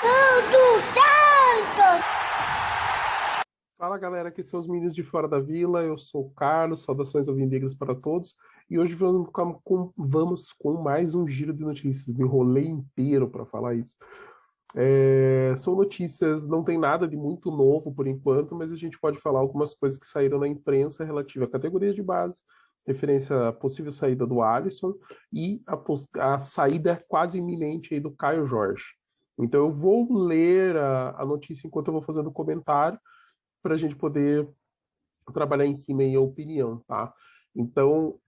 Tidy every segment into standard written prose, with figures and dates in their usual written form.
Tudo Santos! Fala galera, aqui são os meninos de Fora da Vila, eu sou o Carlos, saudações alvinegras para todos, e hoje vamos com mais um giro de notícias, me enrolei inteiro para falar isso. São notícias, não tem nada de muito novo por enquanto, mas a gente pode falar algumas coisas que saíram na imprensa relativa a categorias de base, referência à possível saída do Alisson e a saída quase iminente aí do Caio Jorge. Então eu vou ler a notícia enquanto eu vou fazendo o comentário, para a gente poder trabalhar em cima aí a opinião, tá? Então,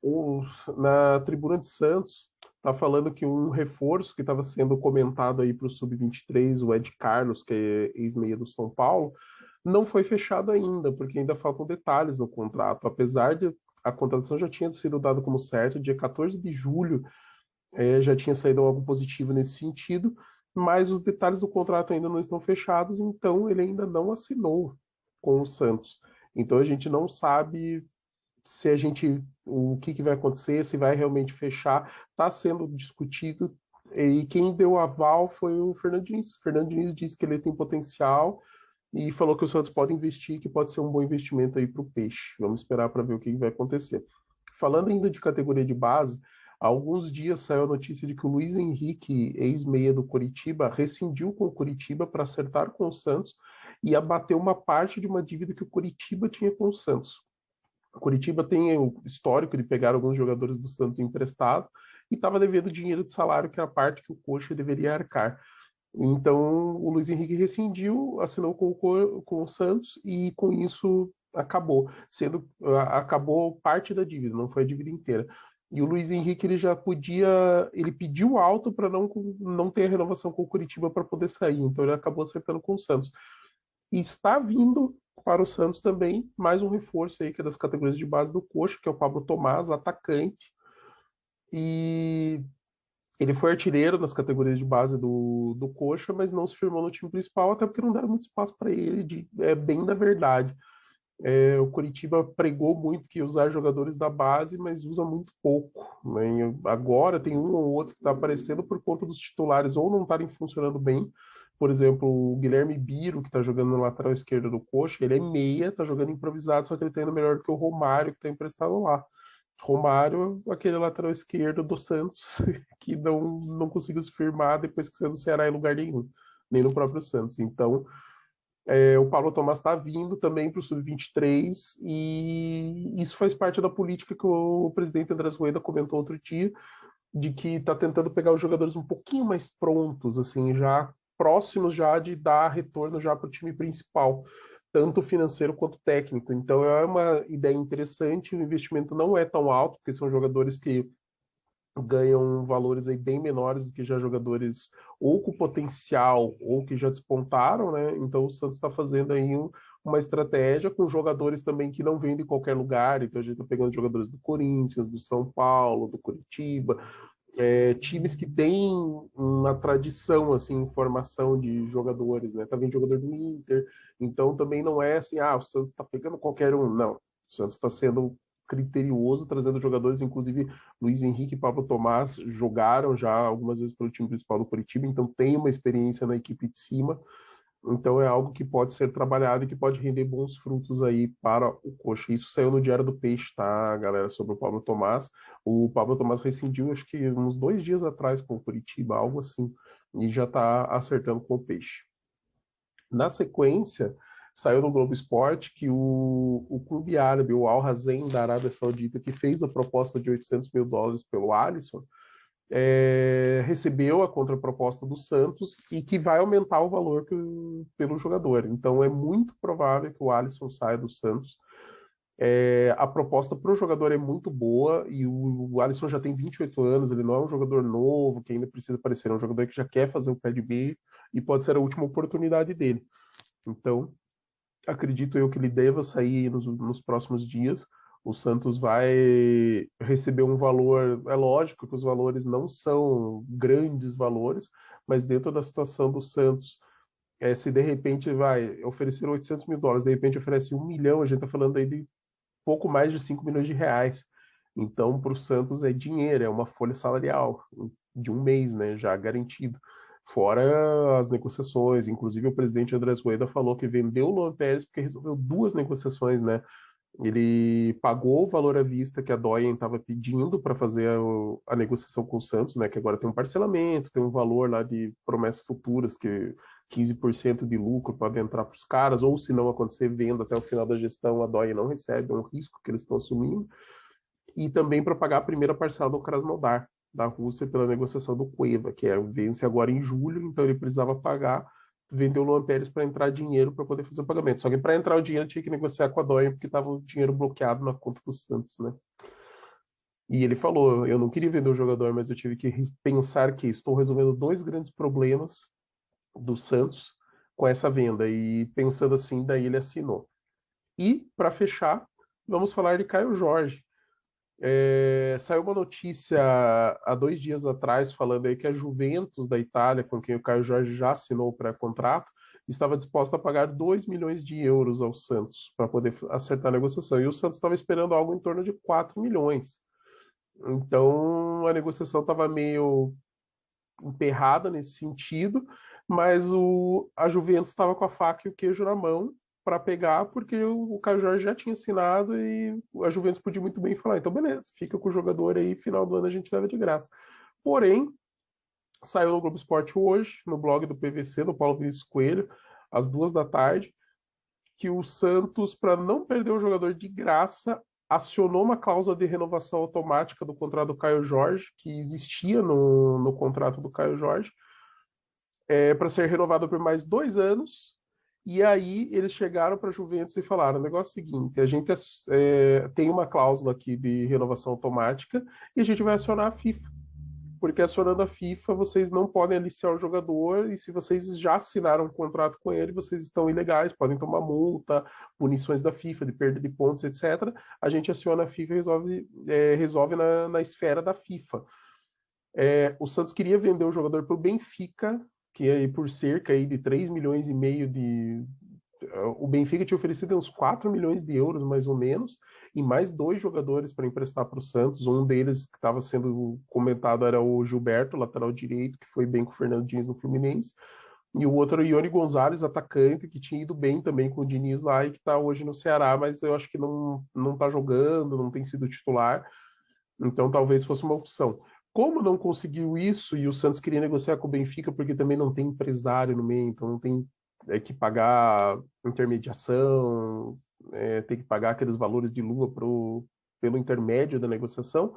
na Tribuna de Santos, tá falando que um reforço que estava sendo comentado aí para o Sub-23, o Ed Carlos, que é ex-meia do São Paulo, não foi fechado ainda, porque ainda faltam detalhes no contrato. Apesar de a contratação já tinha sido dada como certa, dia 14 de julho já tinha saído algo positivo nesse sentido, mas os detalhes do contrato ainda não estão fechados, então ele ainda não assinou com o Santos. Então a gente não sabe se o que, que vai acontecer, se vai realmente fechar, está sendo discutido. E quem deu o aval foi o Fernando Diniz. O Fernando Diniz disse que ele tem potencial e falou que o Santos pode investir, que pode ser um bom investimento aí para o Peixe. Vamos esperar para ver o que vai acontecer. Falando ainda de categoria de base, há alguns dias saiu a notícia de que o Luiz Henrique, ex-meia do Coritiba, rescindiu com o Coritiba para acertar com o Santos e abateu uma parte de uma dívida que o Coritiba tinha com o Santos. O Coritiba tem o histórico de pegar alguns jogadores do Santos emprestado e estava devendo dinheiro de salário, que é a parte que o Coxa deveria arcar. Então, o Luiz Henrique rescindiu, assinou com o Santos e com isso acabou parte da dívida, não foi a dívida inteira. E o Luiz Henrique ele já podia, ele pediu alto para não ter a renovação com o Curitiba para poder sair, então ele acabou acertando com o Santos. E está vindo para o Santos também mais um reforço aí que é das categorias de base do Coxa, que é o Pablo Tomás, atacante. E ele foi artilheiro nas categorias de base do Coxa, mas não se firmou no time principal, até porque não deram muito espaço para ele, bem da verdade. O Coritiba pregou muito que ia usar jogadores da base, mas usa muito pouco, né? Agora tem um ou outro que está aparecendo por conta dos titulares ou não estarem funcionando bem. Por exemplo, o Guilherme Biro, que está jogando na lateral esquerda do Coxa, ele é meia, está jogando improvisado, só que ele está indo melhor do que o Romário, que está emprestado lá. Romário, aquele lateral esquerdo do Santos, que não conseguiu se firmar depois que saiu do Ceará em lugar nenhum, nem no próprio Santos. Então, o Paulo Tomás está vindo também para o Sub-23 e isso faz parte da política que o presidente Andrés Rueda comentou outro dia, de que está tentando pegar os jogadores um pouquinho mais prontos, assim, já próximos já de dar retorno já para o time principal, tanto financeiro quanto técnico. Então é uma ideia interessante, o investimento não é tão alto, porque são jogadores que ganham valores aí bem menores do que já jogadores ou com potencial ou que já despontaram, né? Então o Santos está fazendo aí uma estratégia com jogadores também que não vêm de qualquer lugar. Então a gente está pegando jogadores do Corinthians, do São Paulo, do Curitiba, times que têm uma tradição assim em formação de jogadores, né? Tá vindo jogador do Inter, então também não é assim, o Santos está pegando qualquer um, não. O Santos está sendo criterioso, trazendo jogadores, inclusive Luiz Henrique e Pablo Tomás jogaram já algumas vezes pelo time principal do Curitiba, então tem uma experiência na equipe de cima. Então é algo que pode ser trabalhado e que pode render bons frutos aí para o Coxa. Isso saiu no Diário do Peixe, tá, galera, sobre o Pablo Tomás. O Pablo Tomás rescindiu, acho que uns 2 dias atrás com o Curitiba, algo assim, e já está acertando com o Peixe. Na sequência, saiu no Globo Esporte que o clube árabe, o Al Razen da Arábia Saudita, que fez a proposta de US$ 800 mil pelo Alisson, recebeu a contraproposta do Santos e que vai aumentar o valor pelo jogador. Então é muito provável que o Alisson saia do Santos. A proposta para o jogador é muito boa e o Alisson já tem 28 anos, ele não é um jogador novo que ainda precisa aparecer, é um jogador que já quer fazer o pé de B e pode ser a última oportunidade dele. Então, acredito eu que ele deva sair nos próximos dias. O Santos vai receber um valor. É lógico que os valores não são grandes valores, mas dentro da situação do Santos, se de repente vai oferecer US$ 800 mil, de repente oferece 1 milhão, a gente está falando aí de pouco mais de 5 milhões de reais. Então, para o Santos é dinheiro, é uma folha salarial de um mês, né, já garantido. Fora as negociações, inclusive o presidente Andrés Rueda falou que vendeu o Luan Pérez porque resolveu duas negociações, né? Ele pagou o valor à vista que a Doyen estava pedindo para fazer a negociação com o Santos, né? Que agora tem um parcelamento, tem um valor lá de promessas futuras, que 15% de lucro pode entrar para os caras, ou se não acontecer venda até o final da gestão, a Doyen não recebe, é um risco que eles estão assumindo. E também para pagar a primeira parcela do Krasnodar, da Rússia, pela negociação do Cueva, que vence agora em julho, então ele precisava pagar, vendeu o Luan Pérez para entrar dinheiro para poder fazer o pagamento. Só que para entrar o dinheiro tinha que negociar com a Dóia, porque estava o dinheiro bloqueado na conta do Santos, né? E ele falou: eu não queria vender o jogador, mas eu tive que pensar que estou resolvendo dois grandes problemas do Santos com essa venda. E pensando assim, daí ele assinou. E, para fechar, vamos falar de Caio Jorge. Saiu uma notícia há 2 dias atrás falando aí que a Juventus da Itália, com quem o Caio Jorge já assinou o pré-contrato, estava disposta a pagar 2 milhões de euros ao Santos para poder acertar a negociação. E o Santos estava esperando algo em torno de 4 milhões. Então a negociação estava meio emperrada nesse sentido, mas a Juventus estava com a faca e o queijo na mão para pegar, porque o Caio Jorge já tinha assinado e a Juventus podia muito bem falar, então beleza, fica com o jogador aí, final do ano a gente leva de graça. Porém, saiu no Globo Esporte hoje, no blog do PVC, do Paulo Vinícius Coelho, às 2 da tarde, que o Santos, para não perder o jogador de graça, acionou uma cláusula de renovação automática do contrato do Caio Jorge, que existia no contrato do Caio Jorge, para ser renovado por mais 2 anos. E aí eles chegaram para a Juventus e falaram: o negócio é o seguinte, a gente tem uma cláusula aqui de renovação automática e a gente vai acionar a FIFA. Porque acionando a FIFA, vocês não podem aliciar o jogador, e se vocês já assinaram um contrato com ele, vocês estão ilegais, podem tomar multa, punições da FIFA, de perda de pontos, etc. A gente aciona a FIFA e resolve na esfera da FIFA. O Santos queria vender o jogador para o Benfica, que aí por cerca aí de 3,5 milhões de. O Benfica tinha oferecido uns 4 milhões de euros, mais ou menos, e mais 2 jogadores para emprestar para o Santos. Um deles que estava sendo comentado era o Gilberto, lateral direito, que foi bem com o Fernando Diniz no Fluminense. E o outro era o Ione Gonzalez, atacante, que tinha ido bem também com o Diniz lá e que está hoje no Ceará, mas eu acho que não está jogando, não tem sido titular. Então talvez fosse uma opção. Como não conseguiu isso e o Santos queria negociar com o Benfica porque também não tem empresário no meio, então não tem que pagar intermediação, tem que pagar aqueles valores de luva pelo intermédio da negociação,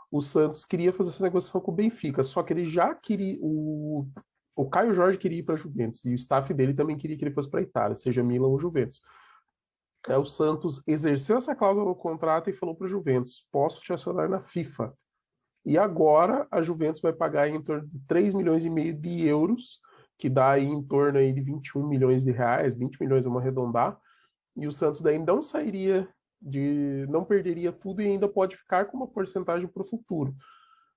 o Santos queria fazer essa negociação com o Benfica, só que ele já queria, o Caio Jorge queria ir para a Juventus e o staff dele também queria que ele fosse para a Itália, seja Milan ou Juventus. O Santos exerceu essa cláusula no contrato e falou para o Juventus: posso te acionar na FIFA. E agora a Juventus vai pagar em torno de 3,5 milhões de euros, que dá aí em torno aí de 21 milhões de reais, 20 milhões vamos arredondar, e o Santos daí não sairia não perderia tudo e ainda pode ficar com uma porcentagem para o futuro.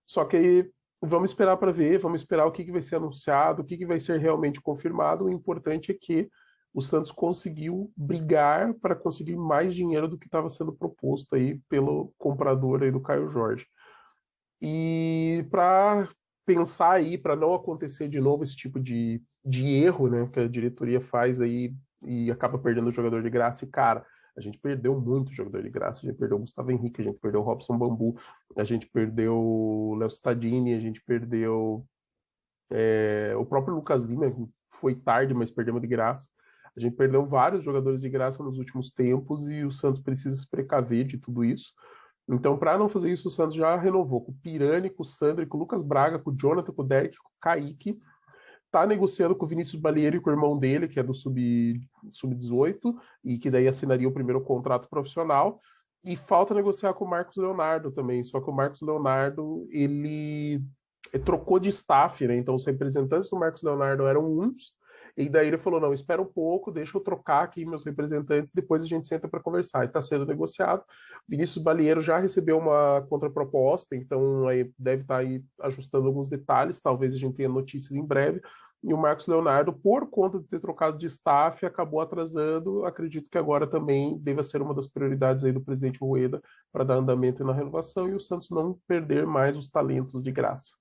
Só que vamos esperar para ver, vamos esperar o que vai ser anunciado, o que vai ser realmente confirmado. O importante é que o Santos conseguiu brigar para conseguir mais dinheiro do que estava sendo proposto aí pelo comprador aí do Caio Jorge. E para pensar aí, para não acontecer de novo esse tipo de erro, né, que a diretoria faz aí e acaba perdendo o jogador de graça. E, cara, a gente perdeu muito jogador de graça. A gente perdeu o Gustavo Henrique, a gente perdeu o Robson Bambu, a gente perdeu o Léo Stadini, a gente perdeu o próprio Lucas Lima, que foi tarde, mas perdemos de graça. A gente perdeu vários jogadores de graça nos últimos tempos e o Santos precisa se precaver de tudo isso. Então, para não fazer isso, o Santos já renovou com o Pirani, com o Sandri, com o Lucas Braga, com o Jonathan, com o Derek, com o Kaique. Está negociando com o Vinícius Balieiro e com o irmão dele, que é do Sub-18, e que daí assinaria o primeiro contrato profissional. E falta negociar com o Marcos Leonardo também. Só que o Marcos Leonardo, ele trocou de staff, né? Então, os representantes do Marcos Leonardo eram uns, e daí ele falou: não, espera um pouco, deixa eu trocar aqui meus representantes, depois a gente senta para conversar. E está sendo negociado. Vinícius Balieiro já recebeu uma contraproposta, então aí deve estar aí ajustando alguns detalhes, talvez a gente tenha notícias em breve. E o Marcos Leonardo, por conta de ter trocado de staff, acabou atrasando. Acredito que agora também deva ser uma das prioridades aí do presidente Rueda para dar andamento na renovação e o Santos não perder mais os talentos de graça.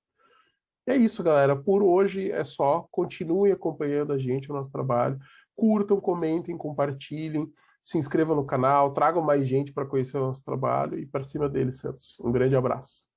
É isso, galera. Por hoje é só. Continue acompanhando a gente, o nosso trabalho. Curtam, comentem, compartilhem, se inscrevam no canal, tragam mais gente para conhecer o nosso trabalho e para cima deles, Santos. Um grande abraço.